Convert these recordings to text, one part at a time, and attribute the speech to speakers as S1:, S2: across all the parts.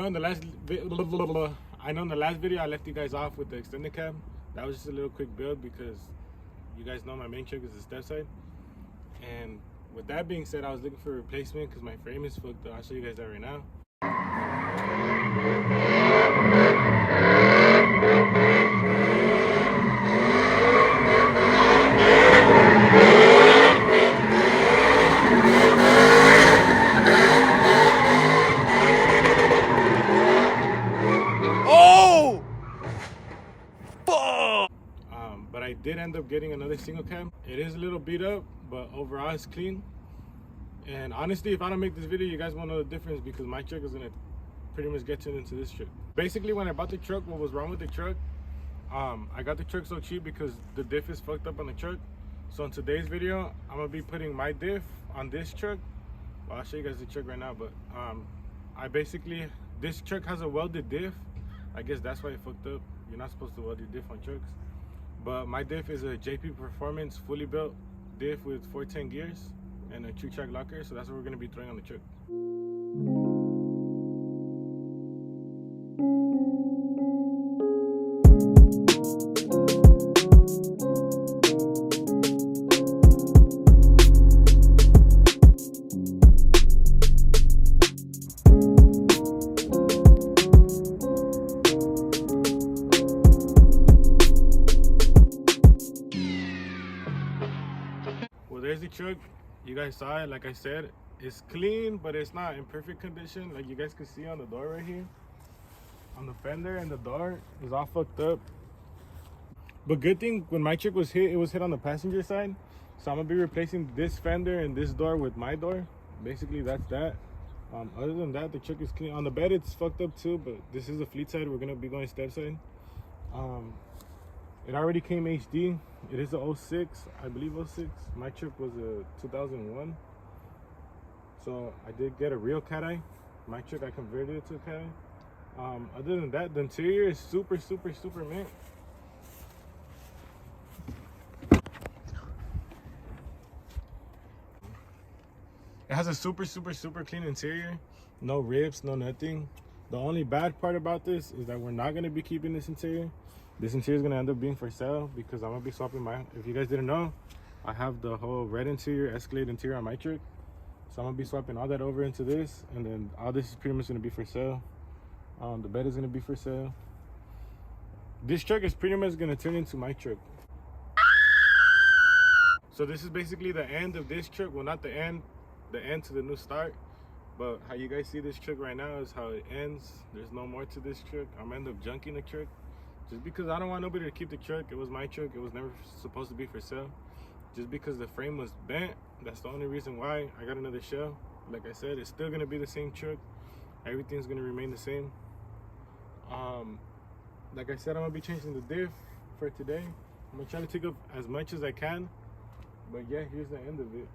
S1: know in the last video I left you guys off with the extended cab. That was just a little quick build because you guys know my main truck is the step side. And with that being said, I was looking for a replacement because my frame is fucked up. I'll show you guys that right now. But I did end up getting another single cam. It is a little beat up, but overall it's clean. And honestly, if I don't make this video, you guys won't know the difference because my truck is gonna pretty much get turned into this truck. Basically, when I bought the truck, what was wrong with the truck? I got the truck so cheap because the diff is fucked up on the truck. So in today's video, I'm gonna be putting my diff on this truck. Well, I'll show you guys the truck right now, but this truck has a welded diff. I guess that's why it fucked up. You're not supposed to weld your diff on trucks. But my diff is a JP Performance fully built diff with 410 gears and a true track locker. So that's what we're gonna be throwing on the truck. There's the truck. You guys saw it. Like I said, it's clean, but it's not in perfect condition. Like you guys can see on the door right here, on the fender, and the door is all fucked up. But good thing, when my truck was hit, it was hit on the passenger side. So I'm gonna be replacing this fender and this door with my door. Basically, that's that. Other than that, the truck is clean. On the bed, it's fucked up too, but this is a fleet side. We're gonna be going step side. It already came HD. It is a 06, I believe 06. My truck was a 2001. So I did get a real cat eye. My truck, I converted it to a cat eye. Other than that, the interior is super mint. It has a super clean interior. No rips, no nothing. The only bad part about this is that we're not gonna be keeping this interior. This interior is gonna end up being for sale because I'm gonna be swapping if you guys didn't know, I have the whole red interior, Escalade interior on my truck. So I'm gonna be swapping all that over into this, and then all this is pretty much gonna be for sale. The bed is gonna be for sale. This truck is pretty much gonna turn into my truck. So this is basically the end of this truck. Well, not the end to the new start. But how you guys see this truck right now is how it ends. There's no more to this truck. I'm gonna end up junking the truck. Just because I don't want nobody to keep the truck. It was my truck. It was never supposed to be for sale. Just because the frame was bent, that's the only reason why I got another shell. Like I said, it's still gonna be the same truck. Everything's gonna remain the same. Like I said, I'm gonna be changing the diff for today. I'm gonna try to take up as much as I can. But yeah, here's the end of it.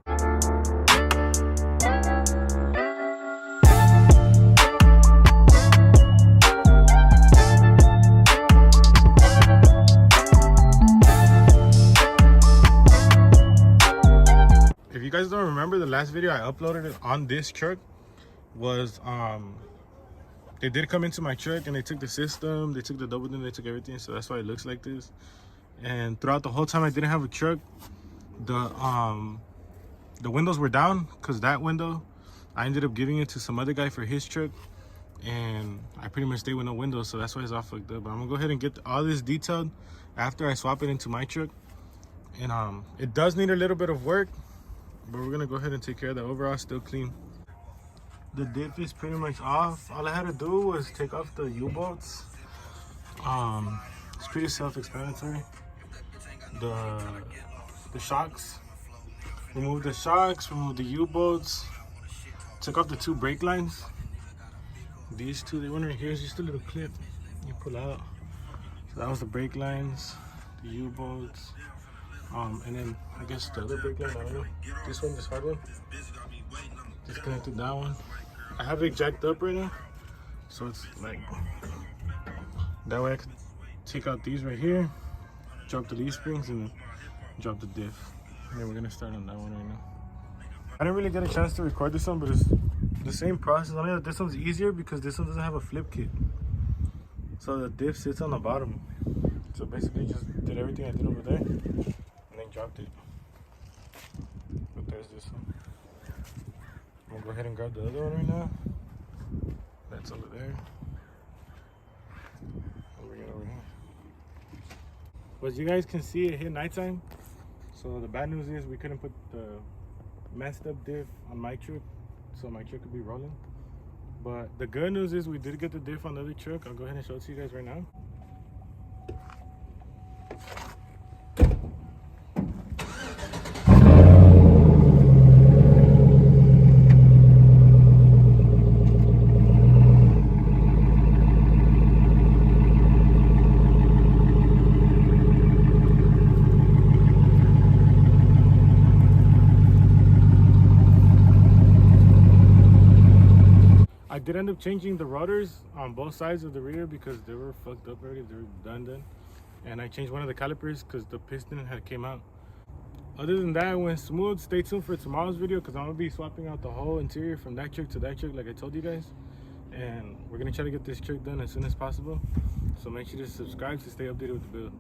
S1: If you guys don't remember, the last video I uploaded it on this truck was they did come into my truck and they took the system, they took the double din, they took everything, so that's why it looks like this. And throughout the whole time I didn't have a truck, the windows were down because that window I ended up giving it to some other guy for his truck, and I pretty much stayed with no windows, so that's why it's all fucked up. But I'm gonna go ahead and get all this detailed after I swap it into my truck. And it does need a little bit of work, but we're gonna go ahead and take care of that. Overall, still clean. The diff is pretty much off. All I had to do was take off the U-bolts. It's pretty self-explanatory. The shocks. Remove the shocks, remove the U-bolts. Took off the two brake lines. These two, they went right here. It's just a little clip you pull out. So that was the brake lines, the U-bolts. And then I guess the other brake line, I don't know. This one, this hard one. Disconnected that one. I have it jacked up right now, so it's like that way I can take out these right here, drop the leaf springs, and drop the diff. And then we're gonna start on that one right now. I didn't really get a chance to record this one, but it's The same process, only that this one's easier because this one doesn't have a flip kit. So the diff sits on the bottom. So basically just did everything I did over there and then dropped it. But there's this one. I'm gonna go ahead and grab the other one right now. That's over there. I'll bring it over here. But as you guys can see, it hit nighttime. So the bad news is we couldn't put the messed up diff on my truck, so my truck could be rolling. But the good news is we did get the diff on the other truck. I'll go ahead and show it to you guys right now. I did end up changing the rotors on both sides of the rear because they were fucked up already. They were done. And I changed one of the calipers because the piston had came out. Other than that, it went smooth. Stay tuned for tomorrow's video because I'm going to be swapping out the whole interior from that truck to that truck like I told you guys. And we're going to try to get this truck done as soon as possible. So make sure to subscribe to stay updated with the build.